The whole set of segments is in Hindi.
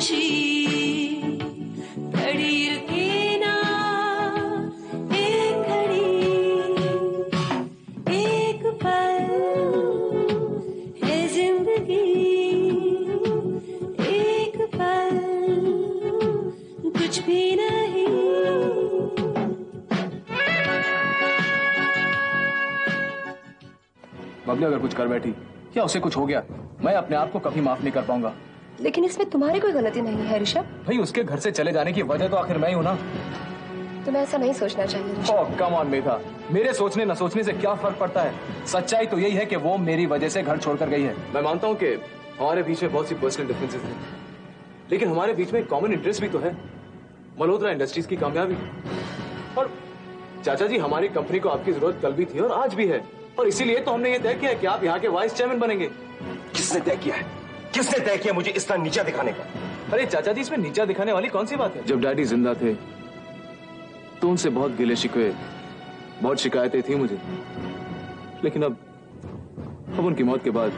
खुशी घड़ी रुके ना एक घड़ी एक पल है जिंदगी एक पल कुछ भी नहीं। बबली अगर कुछ कर बैठी या उसे कुछ हो गया, मैं अपने आप को कभी माफ नहीं कर पाऊंगा। लेकिन इसमें तुम्हारी कोई गलती नहीं है ऋषभ। भाई उसके घर से चले जाने की वजह तो आखिर मैं ही हूँ ना। तुम्हें ऐसा नहीं सोचना चाहिए ऋषभ। ओह कम ऑन मेधा, मेरे सोचने न सोचने से क्या फर्क पड़ता है। सच्चाई तो यही है कि वो मेरी वजह से घर छोड़कर गई है। मैं मानता हूँ कि हमारे बीच में बहुत सी पर्सनल डिफरेंसेस हैं, लेकिन हमारे बीच में कॉमन इंटरेस्ट भी तो है, मल्होत्रा इंडस्ट्रीज की कामयाबी। और चाचा जी, हमारी कंपनी को आपकी जरूरत कल भी थी और आज भी है, और इसीलिए तो हमने ये तय किया है कि आप यहाँ के वाइस चेयरमैन बनेंगे। किसने तय किया है? किसने तय किया मुझे इस तरह नीचा दिखाने का? अरे चाचा जी, इसमें नीचा दिखाने वाली कौन सी बात है? जब डैडी जिंदा थे तो उनसे बहुत गिले शिकवे, बहुत शिकायतें थी मुझे, लेकिन अब उनकी मौत के बाद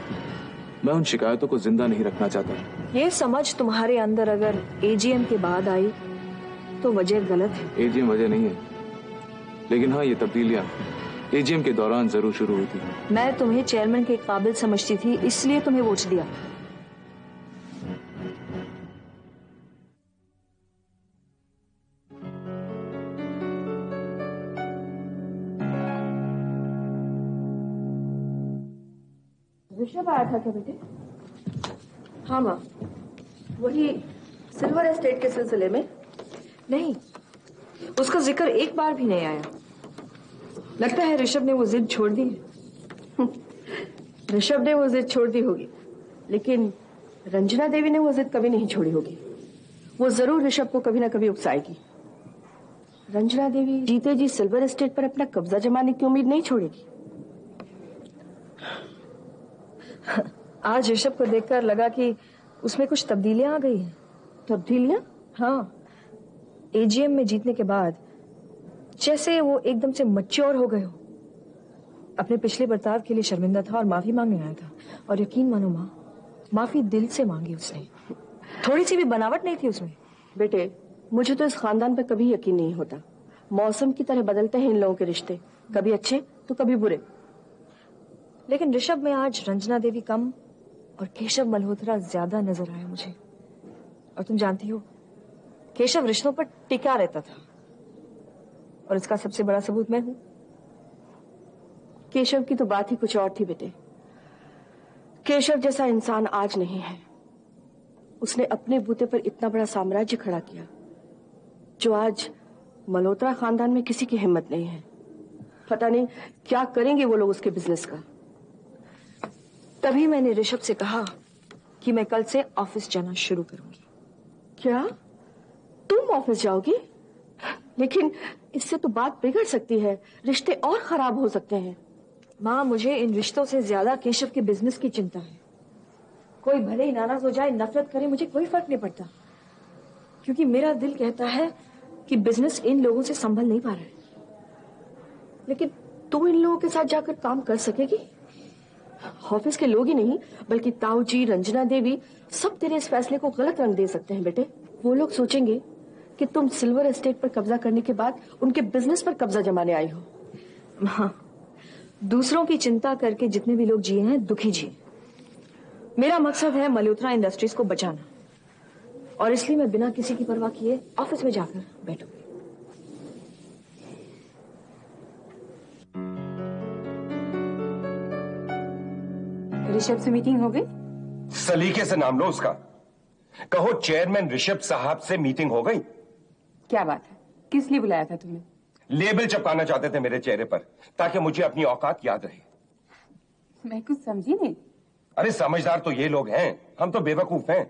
मैं उन शिकायतों को जिंदा नहीं रखना चाहता। ये समझ तुम्हारे अंदर अगर एजीएम के बाद आई तो वजह गलत है। एजीएम वजह नहीं है, लेकिन हाँ, ये तब्दीलियां एजीएम के दौरान जरूर शुरू हुई थी। मैं तुम्हें चेयरमैन के काबिल समझती थी, इसलिए तुम्हें वोट दिया। ऋषभ आया था क्या बेटे? हाँ माँ, वही सिल्वर एस्टेट के सिलसिले में। नहीं, उसका जिक्र एक बार भी नहीं आया। लगता है ऋषभ ने वो जिद छोड़ दी है। ऋषभ ने वो जिद छोड़ दी होगी, लेकिन रंजना देवी ने वो जिद कभी नहीं छोड़ी होगी। वो जरूर ऋषभ को कभी ना कभी उकसाएगी। रंजना देवी जीते जी सिल्वर एस्टेट पर अपना कब्जा जमाने की उम्मीद नहीं छोड़ेगी। आज ऋषभ को देखकर लगा कि उसमें कुछ तब्दीलियां आ गई हैं। तब्दीलियां? हाँ, एजीएम में जीतने के बाद जैसे वो एकदम से मैच्योर हो गए हो। अपने पिछले बर्ताव के लिए शर्मिंदा था और माफी मांगने आया था, और यकीन मानो माँ, माफी दिल से मांगी उसने। थोड़ी सी भी बनावट नहीं थी उसमें। बेटे, मुझे तो इस खानदान पर कभी यकीन नहीं होता। मौसम की तरह बदलते हैं इन लोगों के रिश्ते, कभी अच्छे तो कभी बुरे। लेकिन ऋषभ में आज रंजना देवी कम और केशव मल्होत्रा ज्यादा नजर आया मुझे। और तुम जानती हो, केशव रिश्तों पर टिका रहता था, और इसका सबसे बड़ा सबूत मैं हूं। केशव की तो बात ही कुछ और थी बेटे। केशव जैसा इंसान आज नहीं है। उसने अपने बूते पर इतना बड़ा साम्राज्य खड़ा किया जो आज मल्होत्रा खानदान में किसी की हिम्मत नहीं है। पता नहीं क्या करेंगे वो लोग उसके बिजनेस का। तभी मैंने ऋषभ से कहा कि मैं कल से ऑफिस जाना शुरू करूंगी। क्या तुम ऑफिस जाओगी? लेकिन इससे तो बात बिगड़ सकती है, रिश्ते और खराब हो सकते हैं। माँ, मुझे इन रिश्तों से ज्यादा केशव के बिजनेस की चिंता है। कोई भले ही नाराज हो जाए, नफरत करे, मुझे कोई फर्क नहीं पड़ता, क्योंकि मेरा दिल कहता है कि बिजनेस इन लोगों से संभल नहीं पा रहा है। लेकिन तू इन लोगों के साथ जाकर काम कर सकेगी? ऑफिस के लोग ही नहीं, बल्कि ताऊ जी, रंजना देवी, सब तेरे इस फैसले को गलत रंग दे सकते हैं बेटे। वो लोग सोचेंगे कि तुम सिल्वर एस्टेट पर कब्जा करने के बाद उनके बिजनेस पर कब्जा जमाने आई हो। हाँ, दूसरों की चिंता करके जितने भी लोग जिए हैं, दुखी जिए। मेरा मकसद है मल्होत्रा इंडस्ट्रीज को बचाना, और इसलिए मैं बिना किसी की परवाह किए ऑफिस में जाकर बैठूंगी। ऋषभ से मीटिंग हो गई? सलीके से नाम लो उसका। कहो चेयरमैन ऋषभ साहब से मीटिंग हो गई। क्या बात है, किस लिए बुलाया था तुम्हें? लेबल चिपकाना चाहते थे मेरे चेहरे पर, ताकि मुझे अपनी औकात याद रहे। मैं कुछ समझी नहीं। अरे समझदार तो ये लोग हैं, हम तो बेवकूफ हैं।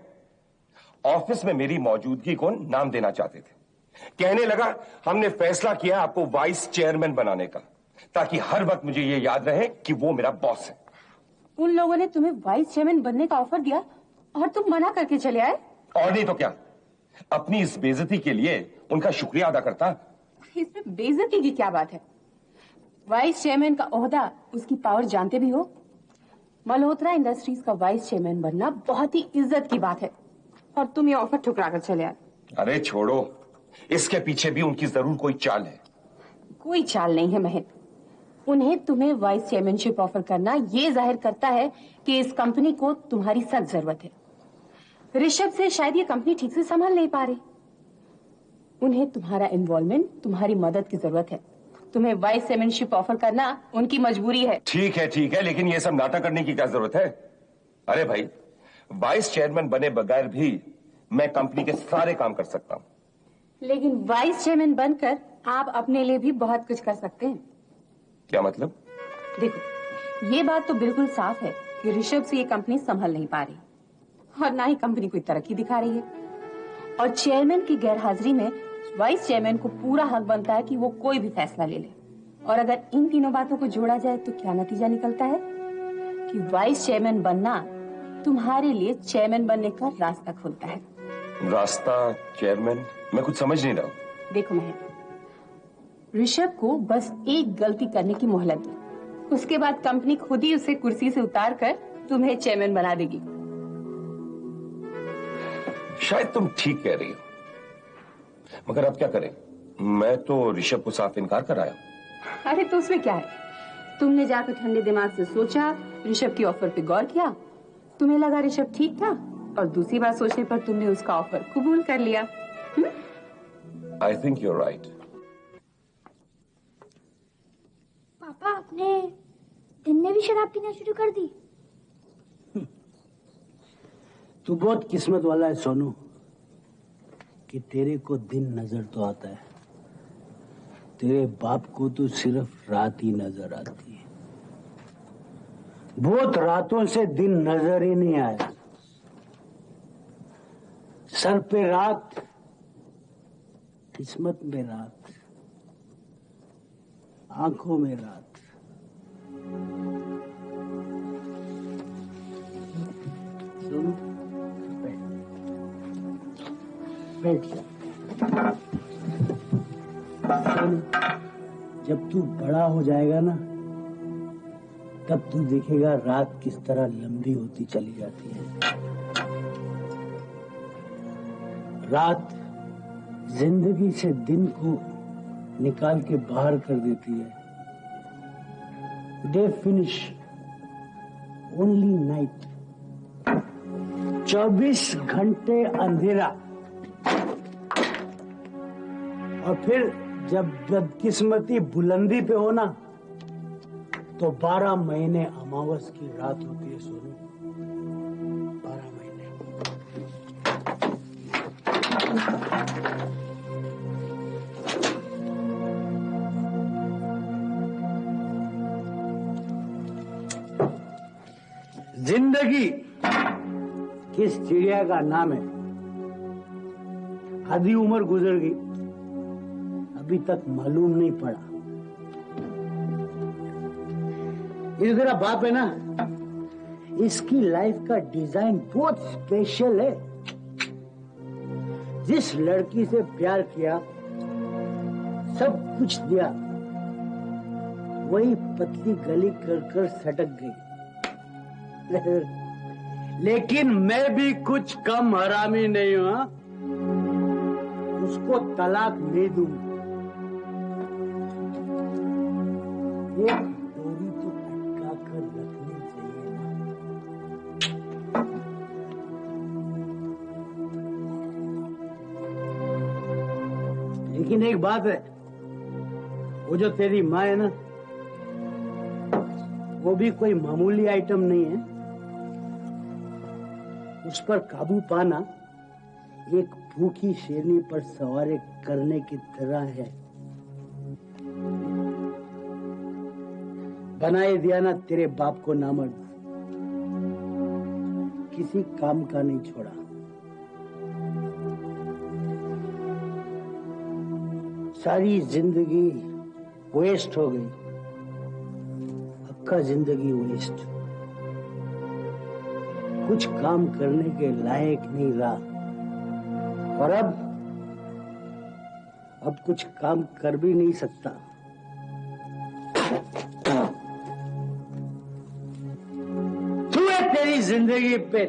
ऑफिस में मेरी मौजूदगी को नाम देना चाहते थे। कहने लगा हमने फैसला किया आपको वाइस चेयरमैन बनाने का, ताकि हर वक्त मुझे ये याद रहे कि वो मेरा बॉस है। उन लोगों ने तुम्हें वाइस चेयरमैन बनने का ऑफर दिया और तुम मना करके चले आए? और नहीं तो क्या, अपनी इस बेइज्जती के लिए उनका शुक्रिया अदा करता। इसमें बेइज्जती की क्या बात है? वाइस चेयरमैन का ओहदा, उसकी पावर जानते भी हो। मल्होत्रा इंडस्ट्रीज का वाइस चेयरमैन बनना बहुत ही इज्जत की बात है। और तुम ये ऑफर ठुकरा कर चले आए। अरे छोड़ो, इसके पीछे भी उनकी जरूर कोई चाल है। कोई चाल नहीं है महक। उन्हें तुम्हें वाइस चेयरमैनशिप ऑफर करना ये जाहिर करता है कि इस कंपनी को तुम्हारी सख्त जरूरत है। ऋषभ से शायद ये कंपनी ठीक से संभाल नहीं पा रही। उन्हें तुम्हारा इन्वॉल्वमेंट, तुम्हारी मदद की जरूरत है। तुम्हें वाइस चेयरमैनशिप ऑफर करना उनकी मजबूरी है। ठीक है, लेकिन ये सब नाटक करने की क्या जरूरत है? अरे भाई, वाइस चेयरमैन बने बगैर भी मैं कंपनी के सारे काम कर सकता हूँ। लेकिन वाइस चेयरमैन बनकर आप अपने लिए भी बहुत कुछ कर सकते हैं। क्या मतलब? देखो, ये बात तो बिल्कुल साफ है कि ऋषभ से ये कंपनी संभल नहीं पा रही और ना ही कंपनी कोई तरक्की दिखा रही है। और चेयरमैन की गैरहाजिरी में वाइस चेयरमैन को पूरा हक बनता है कि वो कोई भी फैसला ले ले। और अगर इन तीनों बातों को जोड़ा जाए तो क्या नतीजा निकलता है कि वाइस चेयरमैन बनना तुम्हारे लिए चेयरमैन बनने का रास्ता खोलता है। रास्ता? चेयरमैन? मैं कुछ समझ नहीं रहा हूँ। देखो महक, ऋषभ को बस एक गलती करने की मोहलत दी, उसके बाद कंपनी खुद ही उसे कुर्सी से उतार कर तुम्हें चेयरमैन बना देगी। शायद तुम ठीक कह रही हो, मगर अब क्या करें? मैं तो ऋषभ को साफ इनकार कराया। अरे तो उसमें क्या है? तुमने जाकर ठंडे दिमाग से सोचा, ऋषभ की ऑफर पे गौर किया, तुम्हें लगा ऋषभ ठीक था और दूसरी बार सोचने पर तुमने उसका ऑफर कबूल कर लिया। I think you are right. पापा, आपने दिन में भी शराब पीना शुरू कर दी? तू बहुत किस्मत वाला है सोनू कि तेरे को दिन नजर तो आता है। तेरे बाप को तो सिर्फ रात ही नजर आती है। बहुत रातों से दिन नजर ही नहीं आया। सर पे रात, किस्मत में रात, आंखों में रात। सोनू, बैठ जा। सोनू, जब तू बड़ा हो जाएगा ना, तब तू देखेगा रात किस तरह लंबी होती चली जाती है। रात जिंदगी से दिन को निकाल के बाहर कर देती है। Day finish, only night. 24 घंटे अंधेरा। और फिर जब बदकिस्मती बुलंदी पे हो ना, तो 12 महीने अमावस की रात होती है सोनू। 12 महीने। जिंदगी किस चिड़िया का नाम है? आधी उम्र गुजर गई, अभी तक मालूम नहीं पड़ा। ये तेरा बाप है ना, इसकी लाइफ का डिजाइन बहुत स्पेशल है। जिस लड़की से प्यार किया, सब कुछ दिया, वही पतली गली कर सटक गई। लेकिन मैं भी कुछ कम हरामी नहीं हूं। हाँ? उसको तलाक नहीं दूंगा। एक डोरी तो अटका कर रखनी चाहिए ना। लेकिन एक बात है, वो जो तेरी माँ है ना, वो भी कोई मामूली आइटम नहीं है। उस पर काबू पाना एक भूखी शेरनी पर सवारी करने की तरह है। बनाए दिया ना तेरे बाप को नामर्द, किसी काम का नहीं छोड़ा। सारी जिंदगी वेस्ट हो गई, अक्का जिंदगी वेस्ट। कुछ काम करने के लायक नहीं रहा, और अब कुछ काम कर भी नहीं सकता। तू है तेरी जिंदगी पे।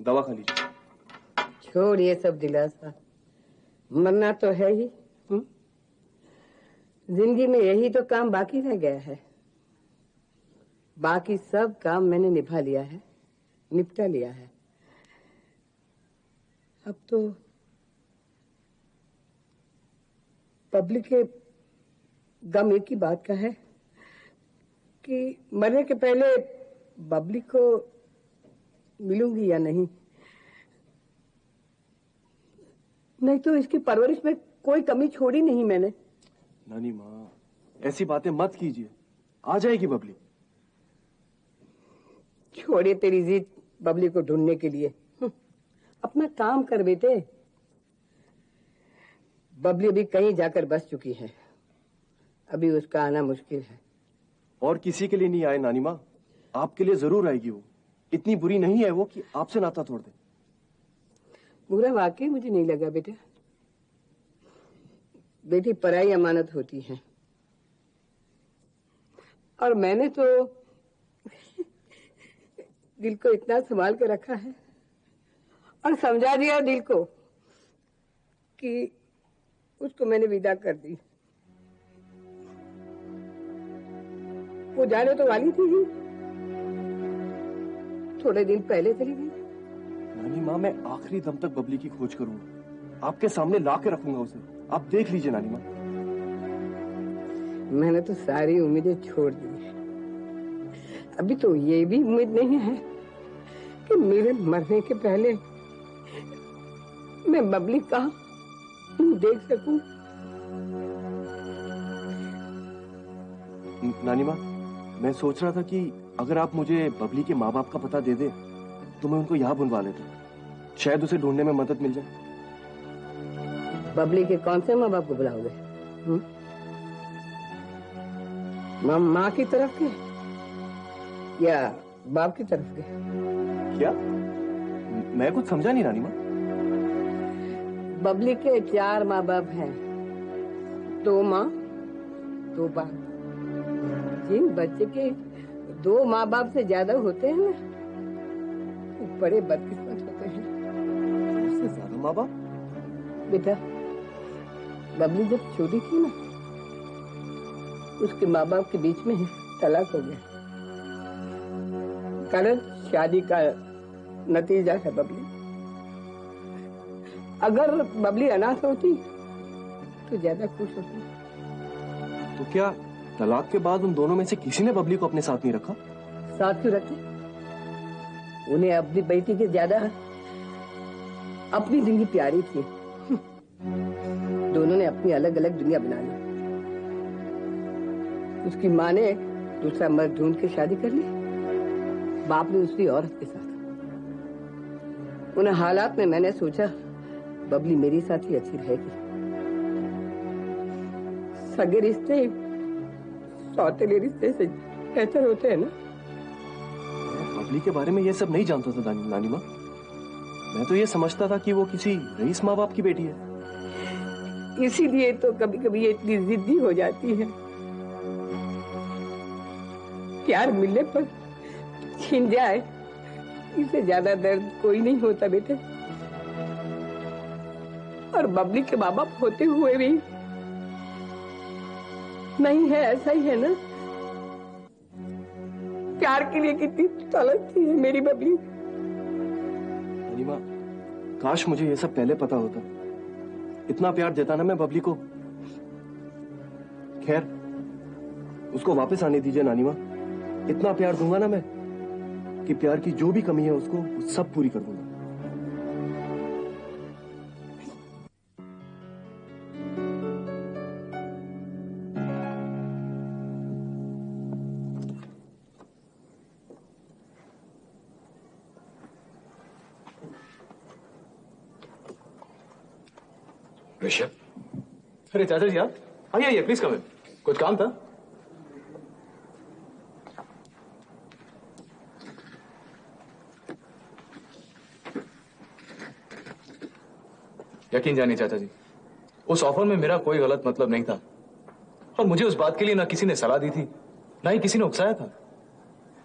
दवा खा लीजिए। छोड़ ये सब दिलासा, मरना तो है ही। जिंदगी में यही तो काम बाकी रह गया है। बाकी सब काम मैंने निभा लिया है, निपटा लिया है। अब तो पब्लिक के गम एक ही बात का है कि मरने के पहले बबली को मिलूंगी या नहीं। नहीं तो इसकी परवरिश में कोई कमी छोड़ी नहीं मैंने। नानी माँ, ऐसी बातें मत कीजिए, आ जाएगी बबली। छोड़िए तेरी जिद बबली को ढूंढने के लिए। अपना काम कर बेटे। बबली अभी कहीं जाकर बस चुकी है, अभी उसका आना मुश्किल है। और किसी के लिए नहीं आए नानी माँ, आपके लिए जरूर आएगी वो। इतनी बुरी नहीं है वो कि आपसे नाता तोड़ दे। बुरा वाकई मुझे नहीं लगा बेटा। बेटी पराई अमानत होती है, और मैंने तो दिल को इतना संभाल के रखा है और समझा दिया दिल को कि उसको मैंने विदा कर दी। वो जाने तो वाली थी ही, थोड़े दिन पहले चली गई। नानी माँ, मैं आखिरी दम तक बबली की खोज करूंगा, आपके सामने ला के रखूंगा उसे। आप देख लीजिए नानी माँ। मैंने तो सारी उम्मीदें छोड़ दी। अभी तो ये भी उम्मीद नहीं है कि मेरे मरने के पहले मैं बबली का मुंह देख सकूं। नानी माँ, मैं सोच रहा था कि अगर आप मुझे बबली के माँ बाप का पता दे दे तो मैं उनको यहाँ बुलवा लेता, शायद उसे ढूंढने में मदद मिल जाए। बबली के कौन से माँ बाप को बुलाओगे? माँ की तरफ के या बाप की तरफ के? क्या? मैं कुछ समझा नहीं नानी माँ। बबली के 4 माँ बाप हैं, 2 माँ 2 बाप। जिन बच्चे के 2 माँ बाप से ज्यादा होते हैं ना, वो बड़े बदकिस्मत होते हैं। उससे ज्यादा माँ बाप? बेटा, बबली जब छोटी थी ना, उसके माँ बाप के बीच में तलाक हो गया। कारण शादी का नतीजा है बबली। अगर बबली अनाथ होती तो ज्यादा खुश होती। तो क्या तलाक के बाद उन दोनों में से किसी ने बबली को अपने साथ नहीं रखा? साथ क्यों रखे? उन्हें अपनी बेटी के ज्यादा अपनी जिंदगी प्यारी थी। दोनों ने अपनी अलग अलग दुनिया बना ली। उसकी माँ ने दूसरा मर्द ढूंढ के शादी कर ली, बाप ने दूसरी औरत के साथ। उन हालात में मैंने सोचा बबली मेरे साथ ही अच्छी रहेगी। सगे रिश्ते सौतेले रिश्ते से बेहतर होते हैं ना। बबली के बारे में ये सब नहीं जानता था नानी माँ। मैं तो ये समझता था कि वो किसी रईस माँ बाप की बेटी है। इसीलिए तो कभी कभी ये इतनी जिद्दी हो जाती है। प्यार मिलने पर छीन जाए, इससे ज्यादा दर्द कोई नहीं होता बेटे। और बबली के माँ बाप होते हुए भी नहीं है, ऐसा ही है ना। प्यार के लिए कितनी तड़पती है मेरी बबली। नानी माँ, काश मुझे ये सब पहले पता होता। इतना प्यार देता ना मैं बबली को। खैर, उसको वापस आने दीजिए नानी माँ। इतना प्यार दूंगा ना मैं कि प्यार की जो भी कमी है उसको सब पूरी कर दूंगा। ऋषभ, अरे चाचा जी, आप आइए प्लीज कम इन। कुछ काम था? यकीन जानिए चाचा जी, उस ऑफर में मेरा कोई गलत मतलब नहीं था, और मुझे उस बात के लिए ना किसी ने सलाह दी थी, ना ही किसी ने उकसाया था।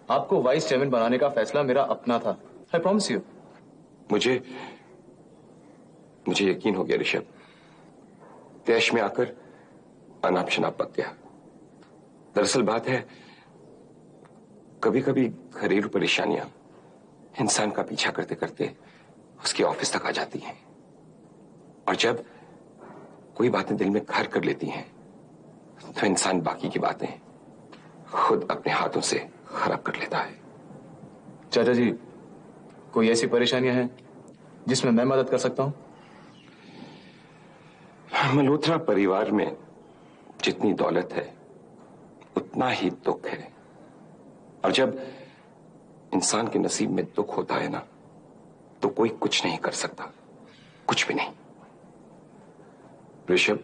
आपको वाइस चेयरमैन बनाने का फैसला मेरा अपना था। I promise you. मुझे यकीन हो गया ऋषभ, तैश में आकर अनाप शनाप पक गया। दरअसल बात है, कभी कभी घरेलू परेशानियां इंसान का पीछा करते करते उसके ऑफिस तक आ जाती हैं, और जब कोई बातें दिल में घर कर लेती हैं तो इंसान बाकी की बातें खुद अपने हाथों से खराब कर लेता है। चाचा जी, कोई ऐसी परेशानियां हैं जिसमें मैं मदद कर सकता हूं? मल्होत्रा परिवार में जितनी दौलत है उतना ही दुख है, और जब इंसान के नसीब में दुख होता है ना, तो कोई कुछ नहीं कर सकता, कुछ भी नहीं। ऋषभ,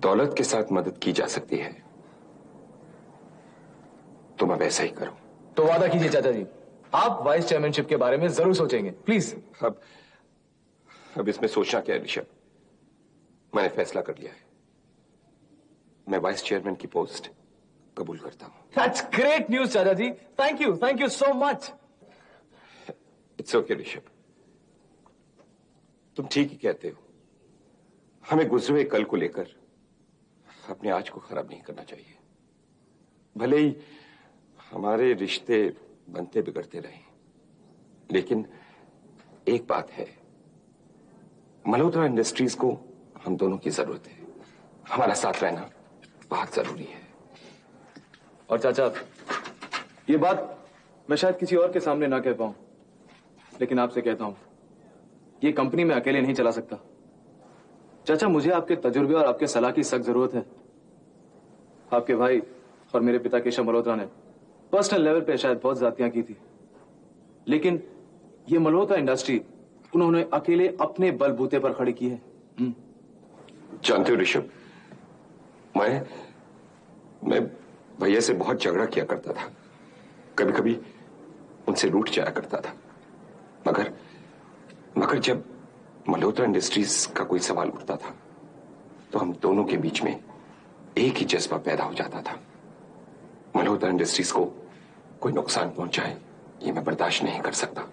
दौलत के साथ मदद की जा सकती है तो मैं वैसा ही करूं। तो वादा कीजिए चाचा जी, आप वाइस चेयरमैनशिप के बारे में जरूर सोचेंगे, प्लीज। अब इसमें सोचना क्या है ऋषभ, मैंने फैसला कर लिया है, मैं वाइस चेयरमैन की पोस्ट कबूल करता हूं। दैट्स ग्रेट न्यूज चाचा जी, thank you so much. It's okay Rishabh, तुम ठीक ही कहते हो, हमें गुजरे हुए कल को लेकर अपने आज को खराब नहीं करना चाहिए। भले ही हमारे रिश्ते बनते बिगड़ते रहे, लेकिन एक बात है, मल्होत्रा इंडस्ट्रीज को हम दोनों की जरूरत है, हमारा साथ रहना बहुत जरूरी है। और चाचा, ये बात मैं शायद किसी और के सामने ना कह पाऊं, लेकिन आपसे कहता हूं, ये कंपनी में अकेले नहीं चला सकता। चाचा, मुझे आपके तजुर्बे और आपके सलाह की सख्त जरूरत है। आपके भाई और मेरे पिता केशव मल्होत्रा ने पर्सनल लेवल पे शायद बहुत ज्यादतियां की थी, लेकिन ये मल्होत्रा इंडस्ट्री उन्होंने अकेले अपने बलबूते पर खड़ी की है। जानते हो ऋषभ, मैं भैया से बहुत झगड़ा किया करता था, कभी कभी उनसे रूठ जाया करता था, मगर जब मल्होत्रा इंडस्ट्रीज का कोई सवाल उठता था तो हम दोनों के बीच में एक ही जज्बा पैदा हो जाता था। मल्होत्रा इंडस्ट्रीज को कोई नुकसान पहुंचाए ये मैं बर्दाश्त नहीं कर सकता,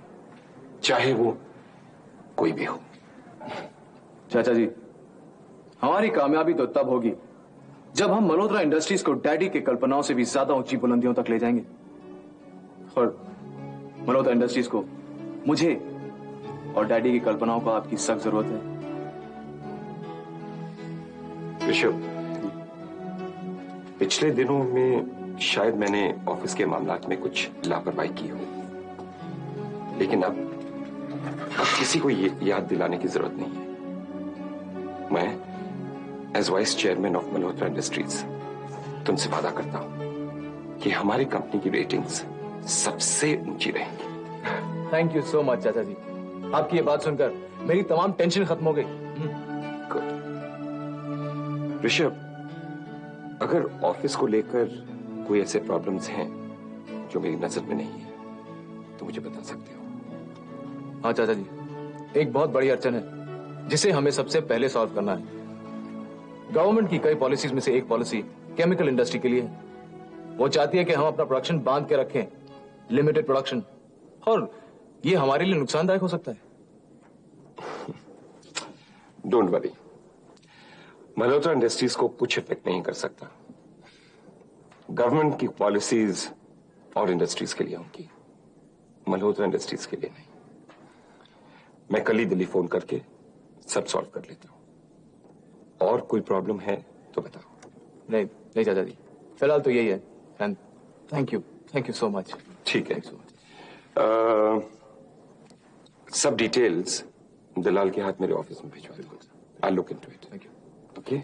चाहे वो कोई भी हो। चाचा जी, हमारी कामयाबी तो तब होगी जब हम मल्होत्रा इंडस्ट्रीज को डैडी की कल्पनाओं से भी ज्यादा ऊंची बुलंदियों तक ले जाएंगे, और मल्होत्रा इंडस्ट्रीज को मुझे और डैडी की कल्पनाओं को आपकी सख्त जरूरत है। ऋषभ, पिछले दिनों में शायद मैंने ऑफिस के मामलात में कुछ लापरवाही की हो, लेकिन अब किसी को याद दिलाने की जरूरत नहीं है। मैं as vice chairman of Malhotra Industries तुमसे वादा करता हूं कि हमारी कंपनी की रेटिंग्स सबसे ऊंची रहेंगी। थैंक यू सो मच चाचा जी, आपकी ये बात सुनकर मेरी तमाम टेंशन खत्म हो गई। ऋषभ, अगर ऑफिस को लेकर कोई ऐसे प्रॉब्लम्स हैं जो मेरी नजर में नहीं है तो मुझे बता सकते हो। हाँ चाचा जी, एक बहुत बड़ी अड़चन है जिसे हमें सबसे पहले सॉल्व करना है। गवर्नमेंट की कई पॉलिसीज में से एक पॉलिसी केमिकल इंडस्ट्री के लिए है। वो चाहती है कि हम अपना प्रोडक्शन बांध के रखें, लिमिटेड प्रोडक्शन, और ये हमारे लिए नुकसानदायक हो सकता है। डोंट वरी, मल्होत्रा इंडस्ट्रीज को कुछ इफेक्ट नहीं कर सकता। गवर्नमेंट की पॉलिसीज और इंडस्ट्रीज के लिए होंगी, मल्होत्रा इंडस्ट्रीज के लिए नहीं। मैं कल ही दिल्ली फोन करके सब सॉल्व कर लेता हूं, और कोई प्रॉब्लम है तो बताओ। नहीं चाचा जी, फिलहाल तो यही है। And thank you so much. ठीक है, सब डिटेल्स दलाल के हाथ मेरे ऑफिस में भिजवा दो। I look into it. Thank you. Okay.